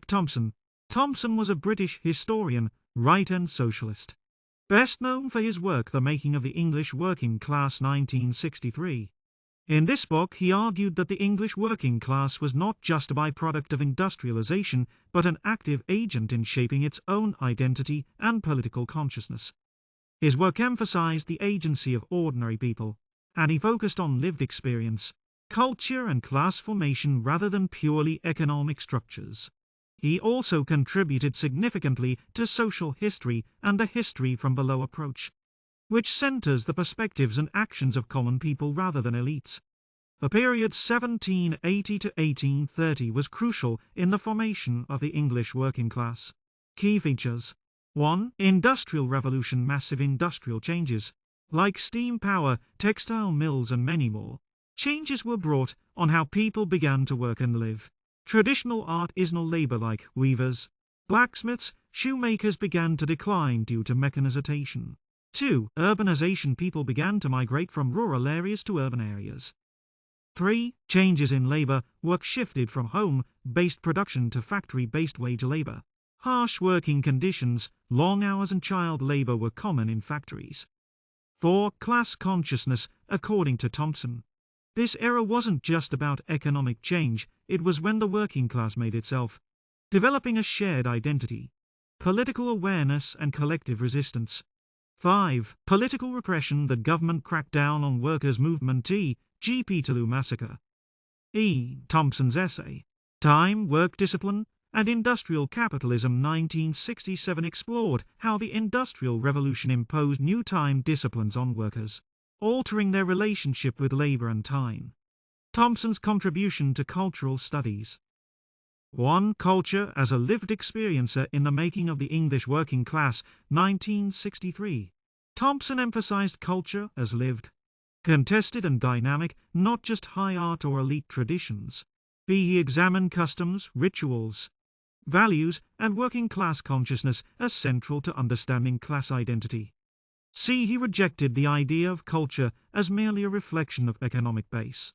Thompson. Thompson was a British historian, writer and socialist. Best known for his work The Making of the English Working Class 1963. In this book he argued that the English working class was not just a byproduct of industrialization, but an active agent in shaping its own identity and political consciousness. His work emphasized the agency of ordinary people, and he focused on lived experience, culture and class formation rather than purely economic structures. He also contributed significantly to social history and the history from below approach, which centers the perspectives and actions of common people rather than elites. The period 1780 to 1830 was crucial in the formation of the English working class. Key features: 1. Industrial Revolution. Massive industrial changes, like steam power, textile mills and many more. Changes were brought on how people began to work and live. Traditional artisanal labor like weavers, blacksmiths, shoemakers began to decline due to mechanization. 2. Urbanization. People began to migrate from rural areas to urban areas. 3. Changes in labor. Work shifted from home-based production to factory-based wage labor. Harsh working conditions, long hours and child labor were common in factories. 4. Class consciousness. According to Thompson, this era wasn't just about economic change, it was when the working class made itself, developing a shared identity, political awareness and collective resistance. 5. Political repression. The government cracked down on workers' movement. G. Peterloo Massacre. Thompson's essay, Time, Work Discipline, and Industrial Capitalism 1967 explored how the Industrial Revolution imposed new time disciplines on workers, altering their relationship with labor and time. Thompson's contribution to cultural studies. 1. Culture as a lived experiencer in the Making of the English Working Class, 1963. Thompson emphasized culture as lived, contested and dynamic, not just high art or elite traditions. He examined customs, rituals, values, and working class consciousness as central to understanding class identity. He rejected the idea of culture as merely a reflection of economic base.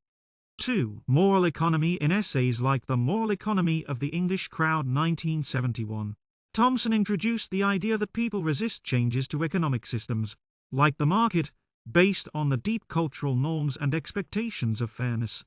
2. Moral economy. In essays like The Moral Economy of the English Crowd 1971, Thompson introduced the idea that people resist changes to economic systems, like the market, based on the deep cultural norms and expectations of fairness.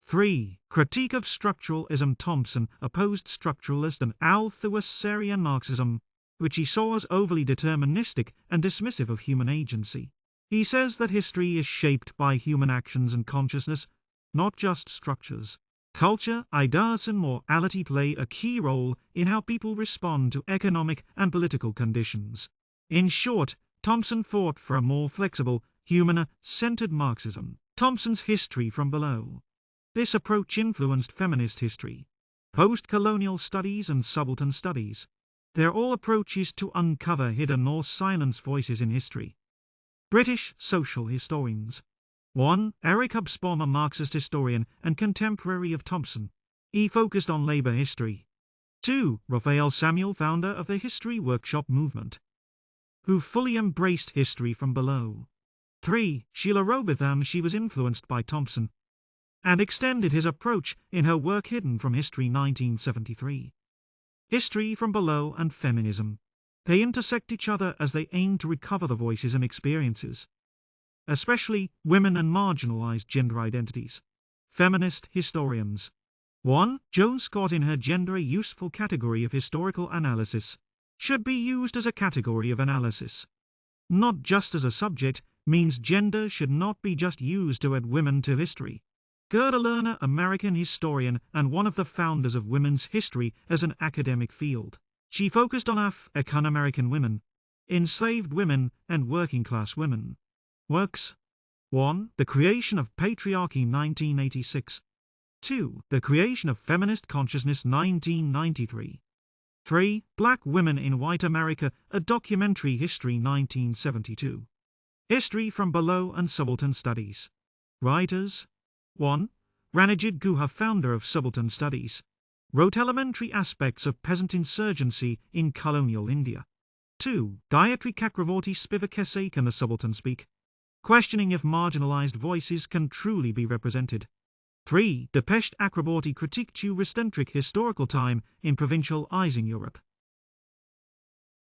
3. Critique of structuralism. Thompson opposed structuralist and Althusserian Marxism, which he saw as overly deterministic and dismissive of human agency. He says that history is shaped by human actions and consciousness, not just structures. Culture, ideas and morality play a key role in how people respond to economic and political conditions. In short, Thompson fought for a more flexible, human-centered Marxism. Thompson's history from below. This approach influenced feminist history, post-colonial studies and subaltern studies. They're all approaches to uncover hidden or silenced voices in history. British social historians. 1. Eric Hobsbawm, a Marxist historian and contemporary of Thompson. He focused on labor history. 2. Raphael Samuel, founder of the History Workshop movement, who fully embraced history from below. 3. Sheila Robotham. She was influenced by Thompson and extended his approach in her work Hidden from History 1973. History from below and feminism. They intersect each other as they aim to recover the voices and experiences, especially women and marginalized gender identities. Feminist historians. 1. Joan Scott. In her Gender, a useful category of historical analysis, should be used as a category of analysis, not just as a subject, means gender should not be just used to add women to history. Gerda Lerner, American historian and one of the founders of women's history as an academic field. She focused on African American women, enslaved women, and working-class women. Works. 1. The Creation of Patriarchy 1986. 2. The Creation of Feminist Consciousness 1993. 3. Black Women in White America, a Documentary History 1972. History from Below and Subaltern Studies. Writers. 1. Ranajit Guha, founder of Subaltern Studies, wrote Elementary Aspects of Peasant Insurgency in Colonial India. 2. Gayatri Chakravorty Spivak, Essay, Can the Subaltern Speak? Questioning if marginalized voices can truly be represented. 3. Depesht Akraborty critique to Restentric historical time in provincial Eisen Europe.